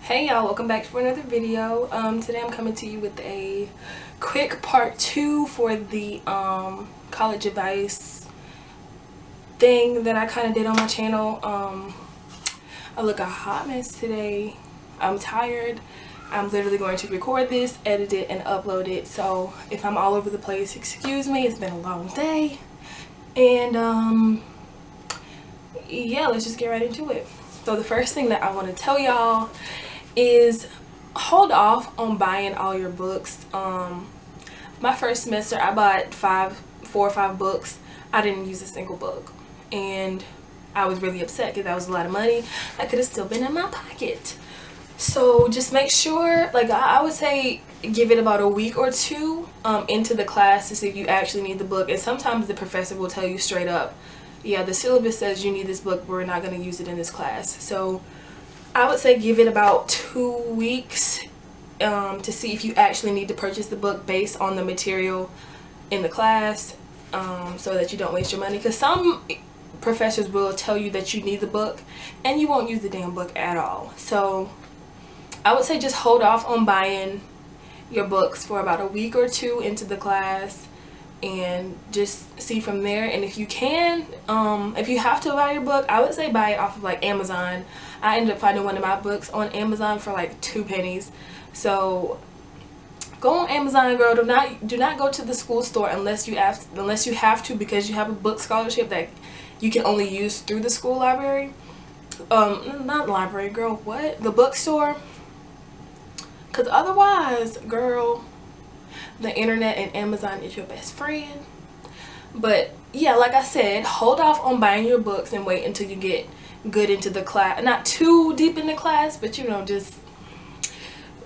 Hey y'all, welcome back for another video. Today I'm coming to you with a quick part 2 for the college advice thing that I kind of did on my channel. I look a hot mess today. I'm tired. I'm literally going to record this, edit it, and upload it. So if I'm all over the place, excuse me. It's been a long day. And yeah, let's just get right into it. So the first thing that I want to tell y'all is hold off on buying all your books. My first semester I bought 4 or 5 books. I didn't use a single book, and I was really upset because that was a lot of money that could have still been in my pocket. So just make sure, like I would say, give it about a week or two into the class to see if you actually need the book. And sometimes the professor will tell you straight up, yeah, the syllabus says you need this book, but we're not going to use it in this class. So I would say give it about 2 weeks to see if you actually need to purchase the book based on the material in the class, so that you don't waste your money. Because some professors will tell you that you need the book and you won't use the damn book at all. So I would say just hold off on buying your books for about a week or two into the class and just see from there. And if you can, if you have to buy your book, I would say buy it off of like Amazon. I ended up finding one of my books on Amazon for like 2 pennies. So go on Amazon, girl. Do not go to the school store unless you have to, because you have a book scholarship that you can only use through the school library. Not library, girl. What? The bookstore. Because otherwise, girl, the internet and Amazon is your best friend. But yeah, like I said, hold off on buying your books and wait until you get good into the class. Not too deep in the class, but you know, just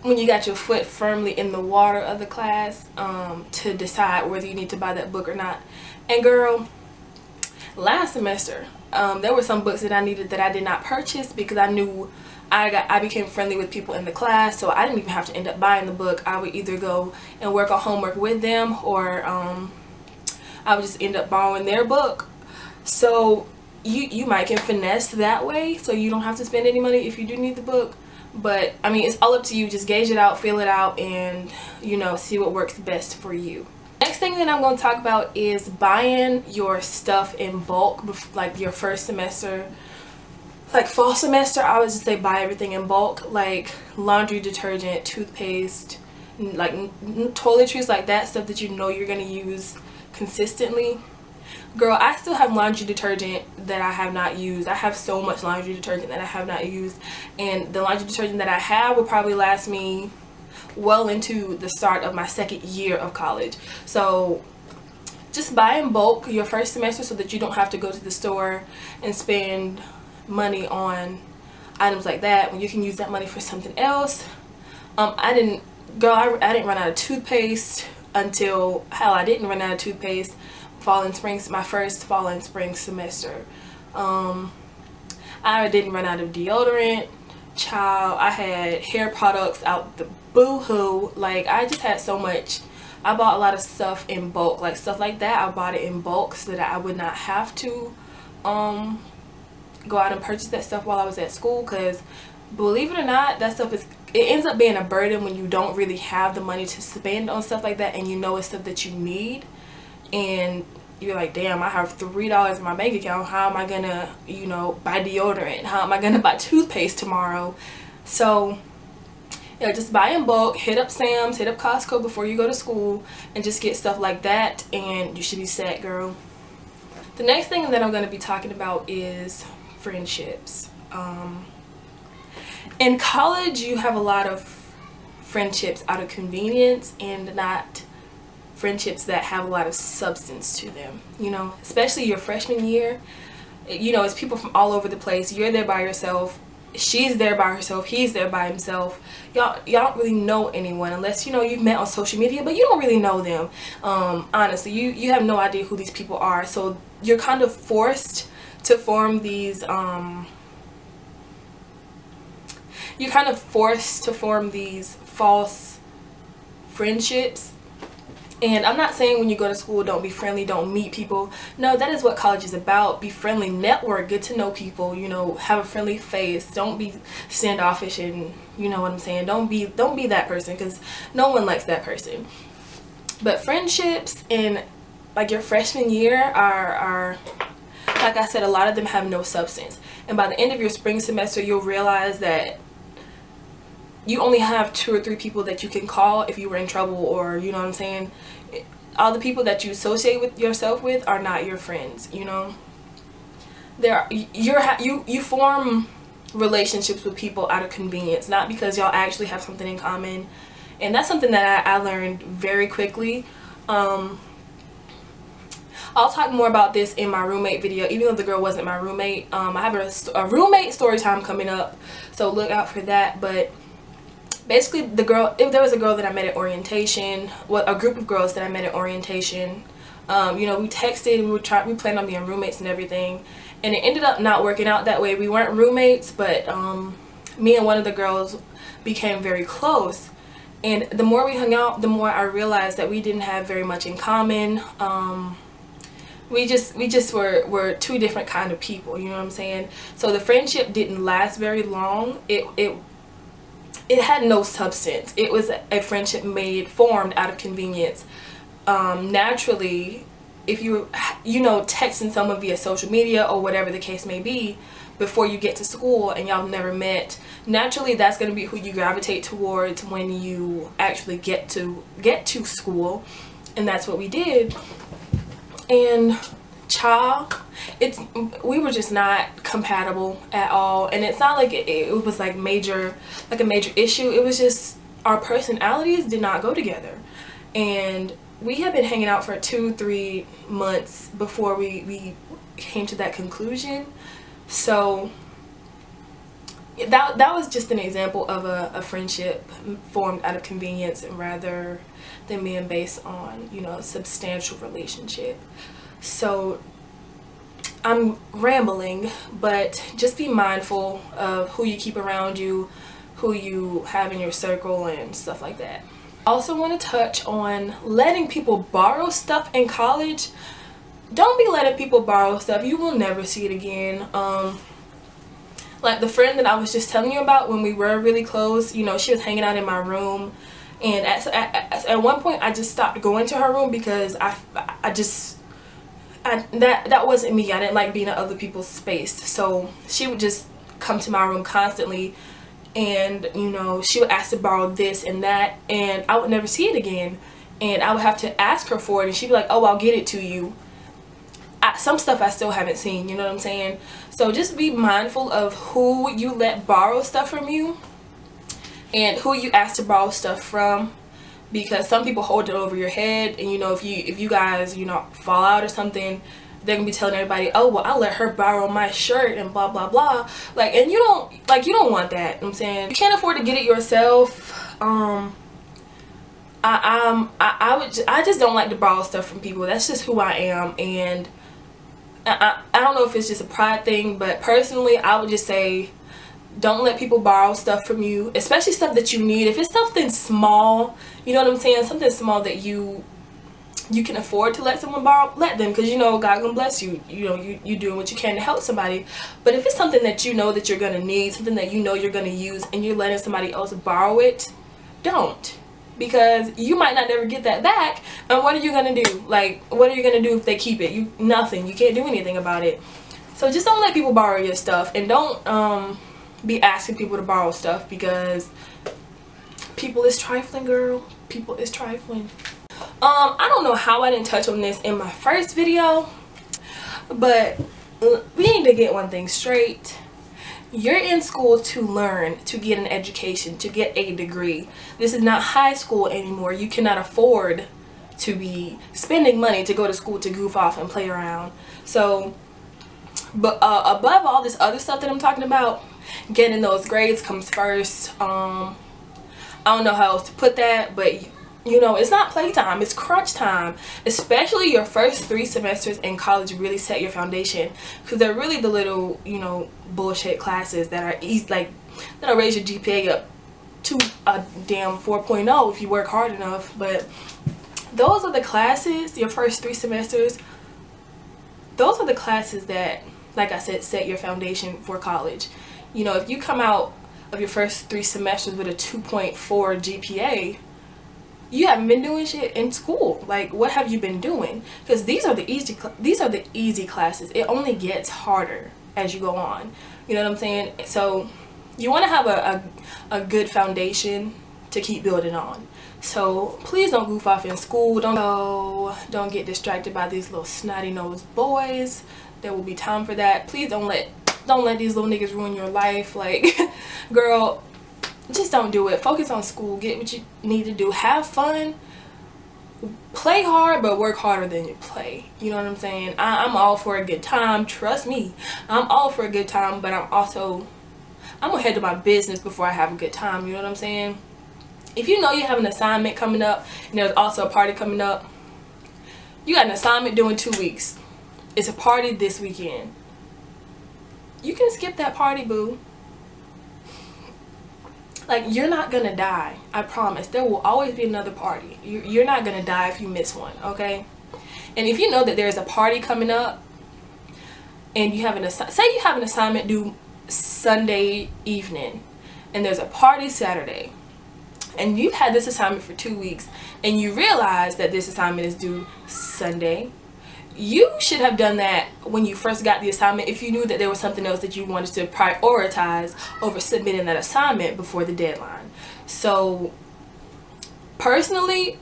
when you got your foot firmly in the water of the class, to decide whether you need to buy that book or not. And girl, last semester there were some books that I needed that I did not purchase because I knew I became friendly with people in the class, so I didn't even have to end up buying the book. I would either go and work on homework with them, or I would just end up borrowing their book. So you might can finesse that way, so you don't have to spend any money if you do need the book. But I mean, it's all up to you. Just gauge it out, feel it out, and you know, see what works best for you. Next thing that I'm going to talk about is buying your stuff in bulk, like your first semester. Like fall semester, I would just say buy everything in bulk, like laundry detergent, toothpaste, like toiletries, like that stuff that you know you're going to use consistently. Girl, I still have laundry detergent that I have not used. I have so much laundry detergent that I have not used, and the laundry detergent that I have will probably last me well into the start of my 2nd year of college. So just buy in bulk your first semester so that you don't have to go to the store and spend money on items like that when you can use that money for something else. I didn't run out of toothpaste until, hell, I didn't run out of toothpaste my first fall and spring semester. I didn't run out of deodorant. Child, I had hair products out the boo-hoo. Like, I just had so much. I bought a lot of stuff in bulk, like stuff like that. I bought it in bulk so that I would not have to go out and purchase that stuff while I was at school, because believe it or not, that stuff it ends up being a burden when you don't really have the money to spend on stuff like that, and you know it's stuff that you need, and you're like, damn, I have $3 in my bank account. How am I gonna, you know, buy deodorant? How am I gonna buy toothpaste tomorrow? So yeah, just buy in bulk. Hit up Sam's, hit up Costco before you go to school, and just get stuff like that, and you should be set, girl. The next thing that I'm going to be talking about is friendships. In college, you have a lot of friendships out of convenience and not friendships that have a lot of substance to them. You know, especially your freshman year, you know, it's people from all over the place. You're there by yourself. She's there by herself. He's there by himself. Y'all don't really know anyone unless, you know, you've met on social media, but you don't really know them. Honestly, you have no idea who these people are. So you're kind of forced to form these false friendships And I'm not saying when you go to school don't be friendly, don't meet people. No, that is what college is about. Be friendly, network, get to know people, you know, have a friendly face. Don't be standoffish, and you know what I'm saying. Don't be that person, because no one likes that person. But friendships in like your freshman year are like I said, a lot of them have no substance. And by the end of your spring semester, you'll realize that you only have 2 or 3 people that you can call if you were in trouble, or you know what I'm saying. All the people that you associate with yourself with are not your friends. You know, you form relationships with people out of convenience, not because y'all actually have something in common. And that's something that I learned very quickly. I'll talk more about this in my roommate video, even though the girl wasn't my roommate. I have a roommate story time coming up, so look out for that. But basically, if there was a girl that I met at orientation, a group of girls that I met at orientation, you know, we texted, we planned on being roommates and everything, and it ended up not working out that way. We weren't roommates, but me and one of the girls became very close, and the more we hung out, the more I realized that we didn't have very much in common. We just were 2 different kind of people, you know what I'm saying? So the friendship didn't last very long. It had no substance. It was a friendship formed out of convenience. Naturally, if you know, texting someone via social media or whatever the case may be before you get to school and y'all never met, naturally that's going to be who you gravitate towards when you actually get to school. And that's what we did. And we were just not compatible at all. And it's not like it was like a major issue. It was just our personalities did not go together. And we had been hanging out for 2-3 months before we came to that conclusion. So that was just an example of a friendship formed out of convenience rather than being based on, you know, a substantial relationship. So I'm rambling, but just be mindful of who you keep around you, who you have in your circle, and stuff like that. I also want to touch on letting people borrow stuff in college. Don't be letting people borrow stuff. You will never see it again. Like the friend that I was just telling you about, when we were really close, you know, she was hanging out in my room, and at one point I just stopped going to her room because that wasn't me. I didn't like being in other people's space. So she would just come to my room constantly, and you know, she would ask to borrow this and that, and I would never see it again, and I would have to ask her for it, and she'd be like, oh, I'll get it to you. Some stuff I still haven't seen, you know what I'm saying? So just be mindful of who you let borrow stuff from you and who you ask to borrow stuff from, because some people hold it over your head, and you know, if you guys, you know, fall out or something, they're gonna be telling everybody, oh well, I let her borrow my shirt and blah blah blah. Like, and you don't want that. You know what I'm saying, you can't afford to get it yourself. I just don't like to borrow stuff from people. That's just who I am. And I don't know if it's just a pride thing, but personally I would just say don't let people borrow stuff from you, especially stuff that you need. If it's something small, you know what I'm saying, something small that you can afford to let someone borrow, let them, because you know God gonna bless you. You know, you doing what you can to help somebody. But if it's something that you know that you're gonna need, something that you know you're gonna use, and you're letting somebody else borrow it, don't. Because you might not ever get that back, and what are you gonna do? Like, what are you gonna do if they keep it? Nothing. You can't do anything about it. So just don't let people borrow your stuff, and don't be asking people to borrow stuff, because people is trifling, girl. People is trifling. I don't know how I didn't touch on this in my first video, but we need to get one thing straight. You're in school to learn, to get an education, to get a degree. This is not high school anymore. You cannot afford to be spending money to go to school to goof off and play around. So, but above all this other stuff that I'm talking about, getting those grades comes first. I don't know how else to put that, but you know, it's not playtime, it's crunch time. Especially your first 3 semesters in college really set your foundation, because they're really the little, you know, bullshit classes that are easy, like that'll raise your GPA up to a damn 4.0 if you work hard enough. But those are the classes, your first 3 semesters, those are the classes that, like I said, set your foundation for college. You know, if you come out of your first 3 semesters with a 2.4 GPA, you haven't been doing shit in school. Like, what have you been doing? Because these are the easy classes. It only gets harder as you go on. You know what I'm saying? So you want to have a good foundation to keep building on. So please don't goof off in school. Don't get distracted by these little snotty nosed boys. There will be time for that. Please don't let these little niggas ruin your life. Like, girl, just don't do it. Focus on school. Get what you need to do. Have fun. Play hard, but work harder than you play. You know what I'm saying? I'm all for a good time. Trust me. I'm all for a good time, but I'm gonna head to my business before I have a good time. You know what I'm saying? If you know you have an assignment coming up and there's also a party coming up, you got an assignment due in 2 weeks. It's a party this weekend. You can skip that party, boo. Like, you're not gonna die. I promise. There will always be another party. You're not gonna die if you miss one, okay? And if you know that there's a party coming up and you have say you have an assignment due Sunday evening and there's a party Saturday, and you've had this assignment for 2 weeks and you realize that this assignment is due Sunday, you should have done that when you first got the assignment if you knew that there was something else that you wanted to prioritize over submitting that assignment before the deadline. So personally,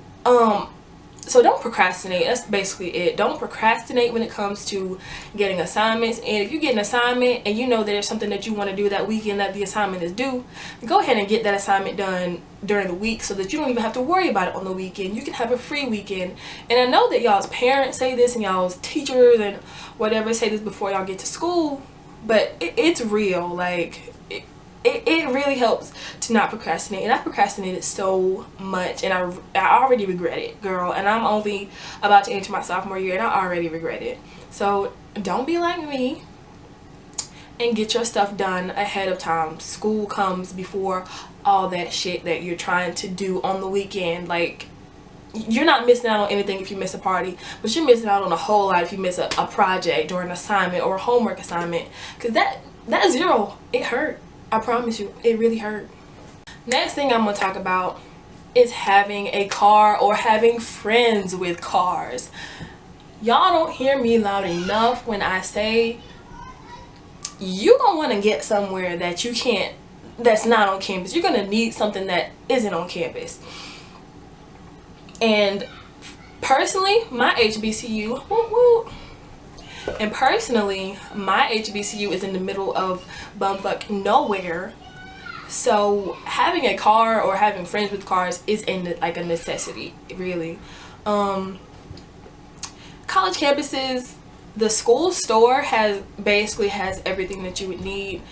so don't procrastinate. That's basically it. Don't procrastinate when it comes to getting assignments. And if you get an assignment and you know there's something that you want to do that weekend that the assignment is due, go ahead and get that assignment done during the week so that you don't even have to worry about it on the weekend. You can have a free weekend. And I know that y'all's parents say this and y'all's teachers and whatever say this before y'all get to school, but it's real. Like, it really helps to not procrastinate. And I procrastinated so much and I already regret it, girl. And I'm only about to enter my sophomore year and I already regret it. So don't be like me and get your stuff done ahead of time. School comes before all that shit that you're trying to do on the weekend. Like, you're not missing out on anything if you miss a party, but you're missing out on a whole lot if you miss a project or an assignment or a homework assignment. Because that 0, it hurt. I promise you, it really hurt. Next thing I'm going to talk about is having a car or having friends with cars. Y'all don't hear me loud enough when I say you don't want to get somewhere that you can't, that's not on campus. You're going to need something that isn't on campus. And personally, my HBCU, my HBCU is in the middle of bumfuck nowhere. So having a car or having friends with cars is like a necessity, really. College campuses, the school store basically has everything that you would need,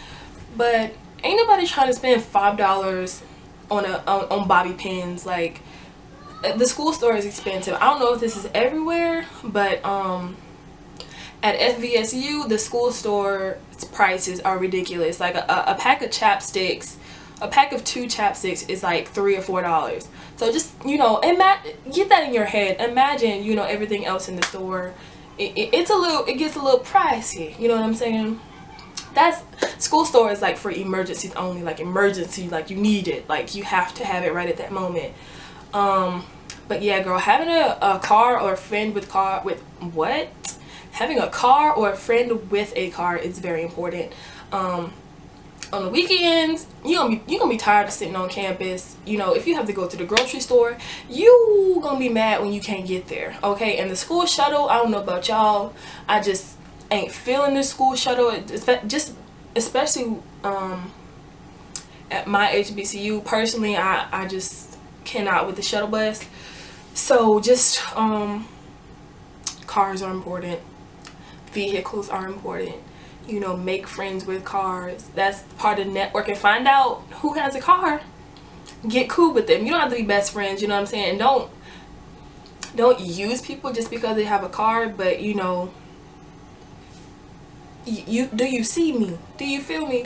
but ain't nobody trying to spend $5 on bobby pins. Like, the school store is expensive. I don't know if this is everywhere, but at FVSU, the school store prices are ridiculous. Like a pack of chapsticks, a pack of 2 chapsticks is like $3 or $4. So just, you know, get that in your head. Imagine, you know, everything else in the store. It gets a little pricey. You know what I'm saying? School store is like for emergencies only. Like emergency, like you need it. Like you have to have it right at that moment. But yeah, girl, having a car or a friend with having a car or a friend with a car is very important. On the weekends, you're gonna be tired of sitting on campus. You know, if you have to go to the grocery store, you gonna be mad when you can't get there, okay? And the school shuttle, I don't know about y'all, I just ain't feeling the school shuttle. Especially at my HBCU. Personally, I just cannot with the shuttle bus. So just cars are important. Vehicles are important. You know, make friends with cars. That's part of networking. Find out who has a car. Get cool with them. You don't have to be best friends, you know what I'm saying? And don't use people just because they have a car, but you know, do you see me? Do you feel me?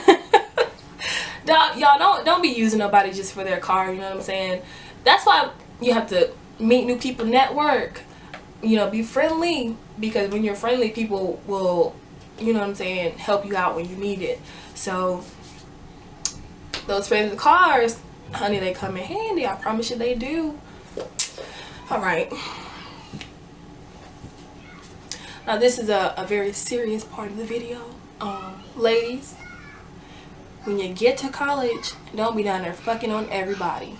Y'all don't be using nobody just for their car, you know what I'm saying? That's why you have to meet new people, network, you know, be friendly, because when you're friendly, people will, you know what I'm saying, help you out when you need it. So those friends with cars, honey, they come in handy. I promise you they do. All right. Now this is a very serious part of the video. Ladies, when you get to college, don't be down there fucking on everybody,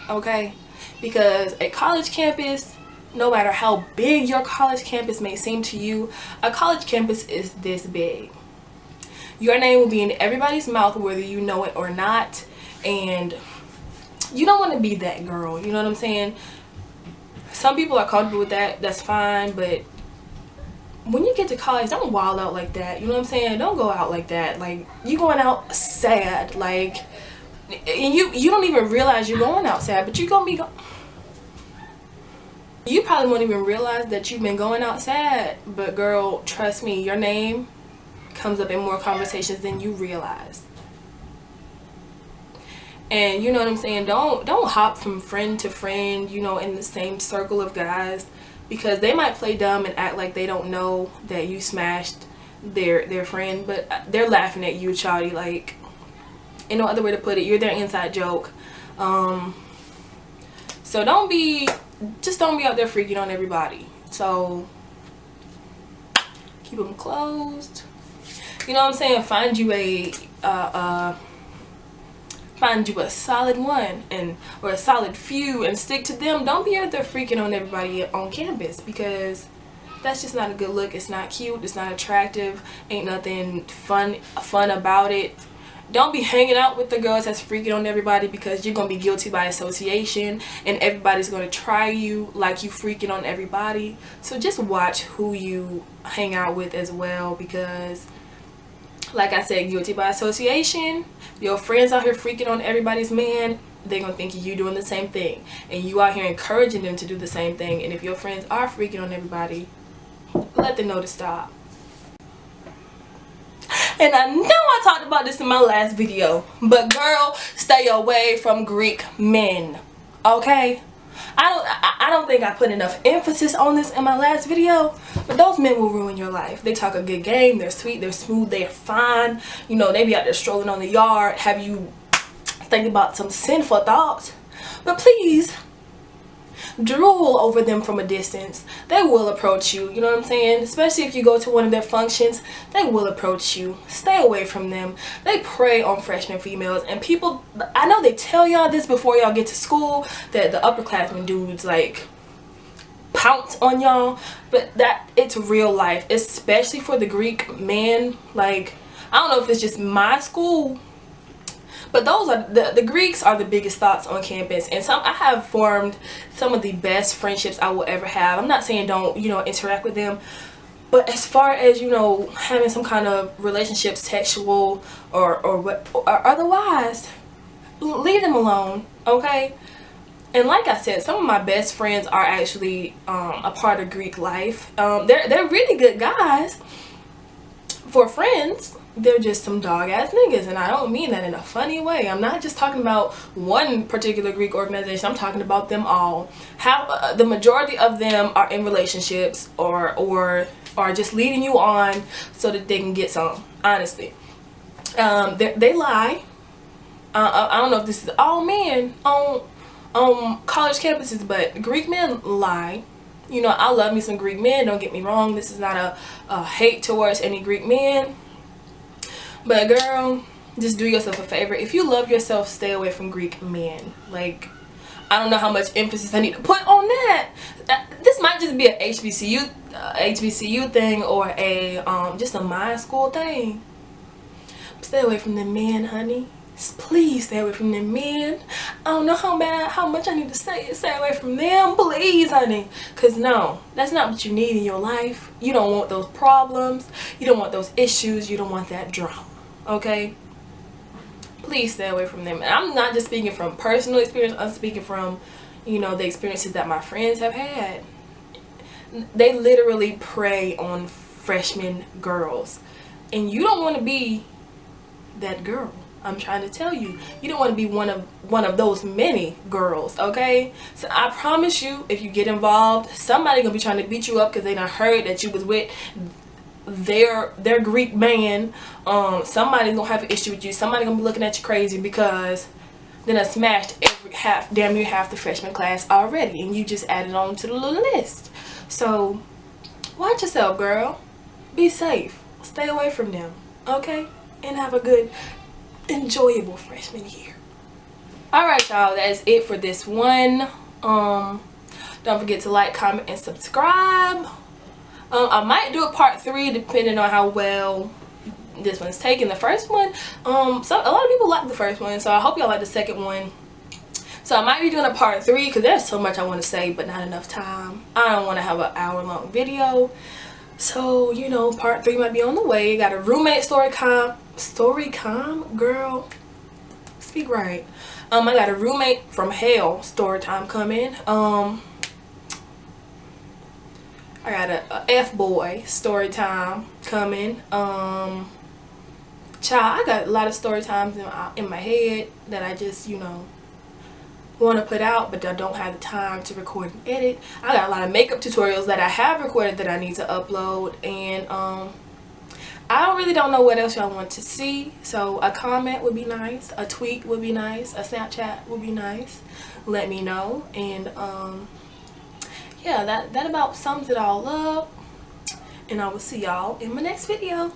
okay? Because a college campus, no matter how big your college campus may seem to you, a college campus is this big. Your name will be in everybody's mouth whether you know it or not, and you don't want to be that girl, you know what I'm saying? Some people are comfortable with that, that's fine, but when you get to college, don't wild out like that, you know what I'm saying? Don't go out like that. Like, you going out sad, like, and you don't even realize you're going out sad, but you're gonna be you probably won't even realize that you've been going out sad. But girl, trust me, your name comes up in more conversations than you realize. And you know what I'm saying, don't hop from friend to friend, you know, in the same circle of guys, because they might play dumb and act like they don't know that you smashed their friend, but they're laughing at you, chawdy. Like, in no other way to put it, you're their inside joke. So don't be out there freaking on everybody. So keep them closed, you know what I'm saying? Find you a solid one or a solid few and stick to them. Don't be out there freaking on everybody on campus, because that's just not a good look. It's not cute, it's not attractive, ain't nothing fun about it. Don't be hanging out with the girls that's freaking on everybody, because you're gonna be guilty by association and everybody's gonna try you like you freaking on everybody. So just watch who you hang out with as well, because like I said, guilty by association. Your friends out here freaking on everybody's man, they're gonna think you doing the same thing, and you out here encouraging them to do the same thing. And if your friends are freaking on everybody, let them know to stop. And I know I talked about this in my last video, but girl, stay away from Greek men, okay? I don't think I put enough emphasis on this in my last video, but those men will ruin your life. They talk a good game, they're sweet, they're smooth, they're fine. You know, they be out there strolling on the yard, have you think about some sinful thoughts. But please, drool over them from a distance. They will approach you, you know what I'm saying? Especially if you go to one of their functions, they will approach you. Stay away from them. They prey on freshman females, and people, I know they tell y'all this before y'all get to school, that the upperclassmen dudes like pounce on y'all, but that it's real life, especially for the Greek men. Like, I don't know if it's just my school, but those are the Greeks are the biggest thoughts on campus, and I have formed some of the best friendships I will ever have. I'm not saying don't, you know, interact with them, but as far as, you know, having some kind of relationships, sexual or otherwise, leave them alone, okay? And like I said, some of my best friends are actually a part of Greek life. They're really good guys. For friends, they're just some dog ass niggas, and I don't mean that in a funny way. I'm not just talking about one particular Greek organization, I'm talking about them all. How the majority of them are in relationships or just leading you on so that they can get some, honestly. They lie. I don't know if this is all men on college campuses, but Greek men lie. You know, I love me some Greek men, don't get me wrong. This is not a hate towards any Greek men. But girl, just do yourself a favor. If you love yourself, stay away from Greek men. Like, I don't know how much emphasis I need to put on that. This might just be a HBCU thing, or a just a my school thing. Stay away from the men, honey. Please stay away from them men. I don't know how much I need to say it. Stay away from them, please, honey. Because no, that's not what you need in your life. You don't want those problems. You don't want those issues. You don't want that drama, okay? Please stay away from them. And I'm not just speaking from personal experience. I'm speaking from, you know, the experiences that my friends have had. They literally prey on freshman girls. And you don't want to be that girl. I'm trying to tell you, you don't want to be one of those many girls, okay? So I promise you, if you get involved, somebody gonna be trying to beat you up because they done heard that you was with their Greek man. Somebody's gonna have an issue with you. Somebody gonna be looking at you crazy because then I smashed damn near half the freshman class already, and you just added on to the little list. So watch yourself, girl. Be safe. Stay away from them, okay? And have a good, enjoyable freshman year. Alright, y'all, that is it for this one. Don't forget to like, comment, and subscribe. I might do a part 3 depending on how well this one's taken. The first one, a lot of people like the first one, so I hope y'all like the second one. So I might be doing a part 3 because there's so much I want to say but not enough time. I don't want to have an hour-long video. So, you know, part 3 might be on the way. Got a roommate story time, girl. Speak right. I got a roommate from hell story time coming. I got a F-boy story time coming. Child, I got a lot of story times in my head that I just, you know, want to put out, but I don't have the time to record and edit. I got a lot of makeup tutorials that I have recorded that I need to upload, and I really don't know what else y'all want to see. So a comment would be nice, a tweet would be nice, a Snapchat would be nice. Let me know. And yeah, that about sums it all up, and I will see y'all in my next video.